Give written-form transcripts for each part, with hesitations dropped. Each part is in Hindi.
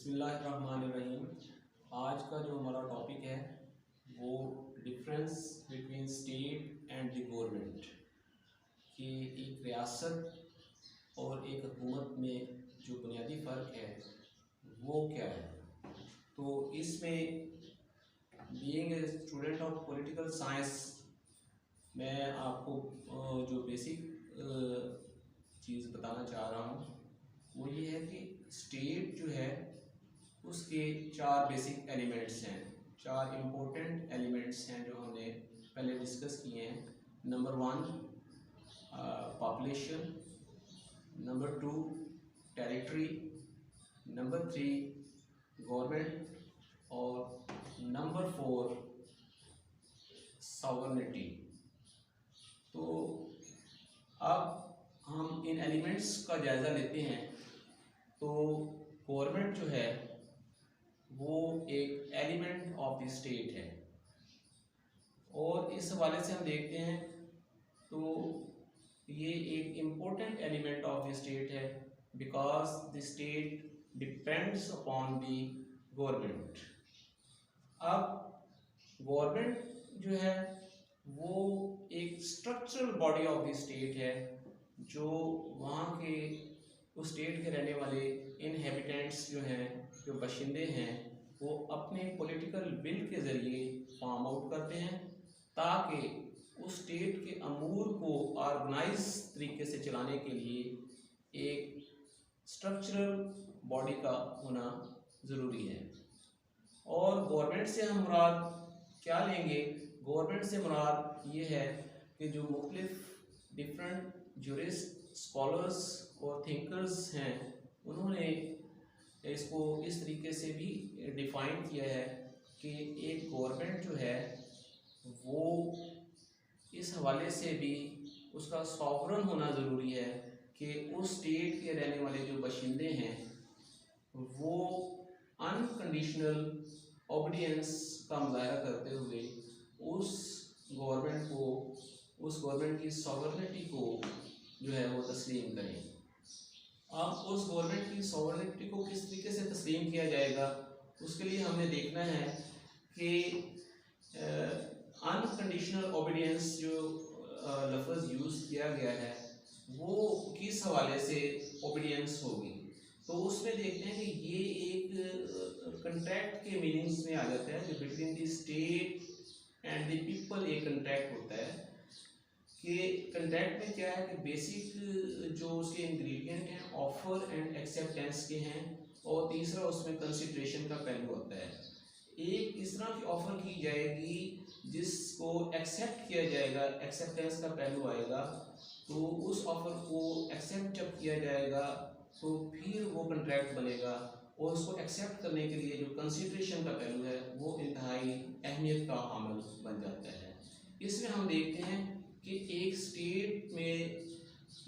बिस्मिल्लाहिर्रहमानिर्रहीम। आज का जो हमारा टॉपिक है वो difference between state and the government कि एक रियासत और एक हुकूमत में जो बुनियादी फ़र्क है वो क्या है। तो इसमें being a student of political science मैं आपको जो बेसिक चीज़ बताना चाह रहा हूँ वो ये है कि स्टेट जो है उसके चार बेसिक एलिमेंट्स हैं, चार इम्पोर्टेंट एलिमेंट्स हैं जो हमने पहले डिस्कस किए हैं। Number 1 population, number 2 territory, number 3 government और नंबर 4 सॉवरेनिटी। तो अब हम इन एलिमेंट्स का जायज़ा लेते हैं। तो गवर्नमेंट जो है वो एक एलिमेंट ऑफ द स्टेट है और इस हवाले से हम देखते हैं तो ये एक important element of the state है because the state depends upon the government. अब गवर्नमेंट जो है वो एक structural body of the state है जो वहाँ के उस स्टेट के रहने वाले इनहेबिटेंट्स जो हैं, जो बशिंदे हैं, वो अपने पॉलिटिकल विल के ज़रिए फॉर्म आउट करते हैं ताकि उस स्टेट के अमूर को ऑर्गेनाइज तरीके से चलाने के लिए एक स्ट्रक्चरल बॉडी का होना ज़रूरी है। और गवर्नमेंट से हम मुराद क्या लेंगे? गवर्नमेंट से मुराद ये है कि जो मुख्तलिफ डिफरेंट जूरिस्ट, स्कॉलर्स और थिंकर्स हैं उन्होंने इसको इस तरीके से भी डिफ़ाइन किया है कि एक गवर्नमेंट जो है वो इस हवाले से भी उसका सॉवरन होना ज़रूरी है कि उस स्टेट के रहने वाले जो बशिंदे हैं वो अनकंडीशनल ओबीडियंस का मुजाहरा करते हुए उस गवर्नमेंट को, उस गवर्नमेंट की सॉवरेनिटी को जो है वो तस्लीम करें। अब उस गवर्नमेंट की सॉवरेनिटी को किस तरीके से तस्लीम किया जाएगा उसके लिए हमने देखना है कि अनकंडीशनल ओबीडियंस जो लफ्ज़ यूज़ किया गया है वो किस हवाले से ओबीडियंस होगी। तो उसमें देखते हैं कि ये एक कंट्रैक्ट के मीनिंग्स में आ जाता है जो between the state and the people एक कंट्रैक्ट होता है कि कंट्रैक्ट में क्या है कि बेसिक जो उसके इंग्रेडिएंट हैं ऑफर एंड एक्सेप्टेंस के हैं और तीसरा उसमें कंसिडरेशन का पहलू होता है। एक इस तरह की ऑफ़र की जाएगी जिसको एक्सेप्ट किया जाएगा, एक्सेप्टेंस का पहलू आएगा। तो उस ऑफ़र को एक्सेप्ट जब किया जाएगा तो फिर वो कंट्रैक्ट बनेगा और उसको एक्सेप्ट करने के लिए जो कंसिडरेशन का पहलू है वो इंतहाई अहमियत का हामिल बन जाता है। इसमें हम देखते हैं कि एक स्टेट में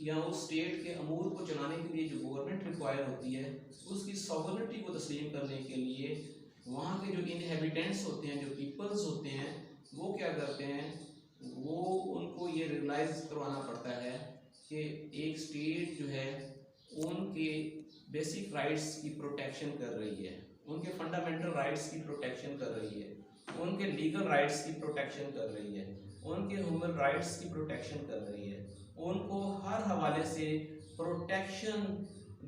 या उस स्टेट के अमूर को चलाने के लिए जो गवर्नमेंट रिक्वायर होती है उसकी सॉवरेनिटी को तस्लीम करने के लिए वहाँ के जो इनहेबिटेंट्स होते हैं, जो पीपल्स होते हैं, वो क्या करते हैं, वो उनको ये रियलाइज़ करवाना पड़ता है कि एक स्टेट जो है उनके बेसिक राइट्स की प्रोटेक्शन कर रही है, उनके फंडामेंटल राइट्स की प्रोटेक्शन कर रही है, उनके लीगल राइट्स की प्रोटेक्शन कर रही है, उनके ह्यूमन राइट्स की प्रोटेक्शन कर रही है, उनको हर हवाले से प्रोटेक्शन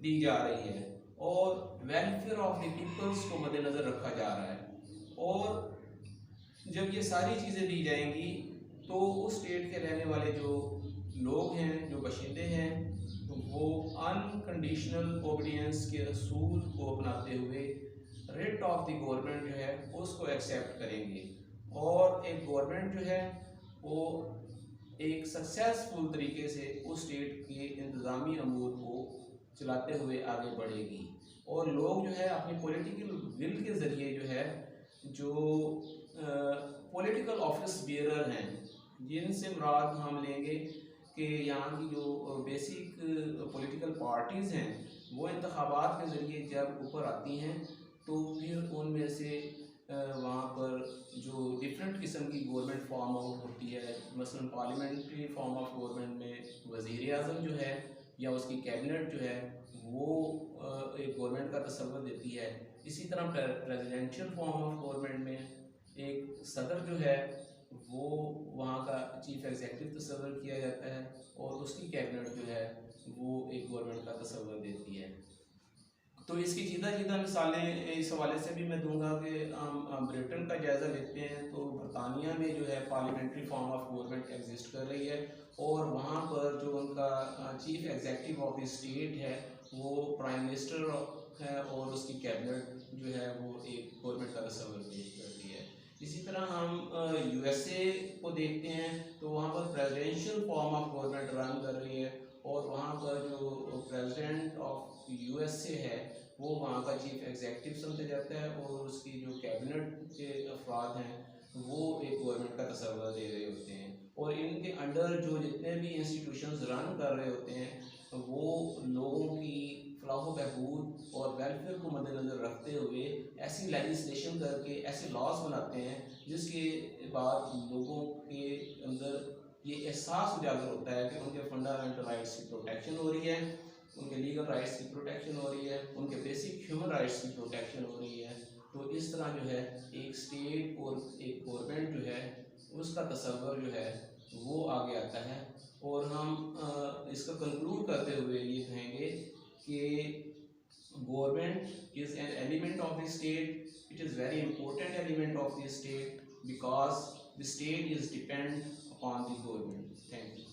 दी जा रही है और वेलफेयर ऑफ द पीपल्स को मद्देनज़र रखा जा रहा है। और जब ये सारी चीज़ें दी जाएंगी तो उस स्टेट के रहने वाले जो लोग हैं, जो बशिंदे हैं, वो अनकंडीशनल ओबीडियंस के असूल को अपनाते हुए रिट ऑफ द गवर्नमेंट जो है उसको एक्सेप्ट करेंगे और एक गवर्नमेंट जो है वो एक सक्सेसफुल तरीके से उस स्टेट के इंतज़ामी अमूर को चलाते हुए आगे बढ़ेगी। और लोग जो है अपनी पॉलिटिकल विल के ज़रिए जो है जो पॉलिटिकल ऑफिस बियरर हैं, जिनसे मुराद हम लेंगे कि यहाँ की जो बेसिक पॉलिटिकल पार्टीज़ हैं वो इंतखाबात के ज़रिए जब ऊपर आती हैं तो फिर उनमें से वहाँ पर जो डिफरेंट किस्म की गवर्नमेंट फॉर्म आउट होती है। मसलन पार्लियामेंट्री फॉर्म ऑफ गवर्नमेंट में वज़ीर आज़म जो है या उसकी कैबिनेट जो है वो एक गवर्नमेंट का तस्वर देती है। इसी तरह प्रेसिडेंशियल फॉर्म ऑफ गवर्नमेंट में एक सदर जो है वो वहाँ का चीफ एग्जीक्यूटिव तस्वर किया जाता है और उसकी कैबिनेट जो है वो एक गवर्नमेंट का तस्वर देती है। तो इसकी सीधा सीधा मिसालें इस हवाले से भी मैं दूंगा कि हम ब्रिटेन का जायज़ा लेते हैं तो बरतानिया में जो है parliamentary form of government exist कर रही है और वहाँ पर जो उनका chief executive of the state है वो प्राइम मिनिस्टर है और उसकी कैबिनेट जो है वो एक गवर्नमेंट का तस्वर पेश करती है। इसी तरह हम यूएसए को देखते हैं तो वहाँ पर presidential form of government run कर रही है और वहाँ पर जो प्रेसिडेंट ऑफ यूएसए है वो वहाँ का चीफ एग्जीक्यूटिव समझा जाता है और उसकी जो कैबिनेट के अफराद हैं वो एक गवर्नमेंट का तस्वर दे रहे होते हैं और इनके अंडर जो जितने भी इंस्टीट्यूशंस रन कर रहे होते हैं वो लोगों की फलाह बहबूद और वेलफेयर को मद्देनज़र रखते हुए ऐसी लेजिस्लेशन करके ऐसे लॉज बनाते हैं जिसके बाद लोगों के अंदर ये एहसास उजागर होता है कि उनके फंडामेंटल राइट्स की प्रोटेक्शन हो रही है, उनके लीगल राइट्स की प्रोटेक्शन हो रही है, उनके बेसिक ह्यूमन राइट्स की प्रोटेक्शन हो रही है। तो इस तरह जो है एक स्टेट और एक गवर्नमेंट जो है उसका तस्वर जो है वो आगे आता है और हम इसका कंक्लूड करते हुए ये कहेंगे कि government is an element of the state. It is very important element of the state because the state is depend upon the government. Thank you.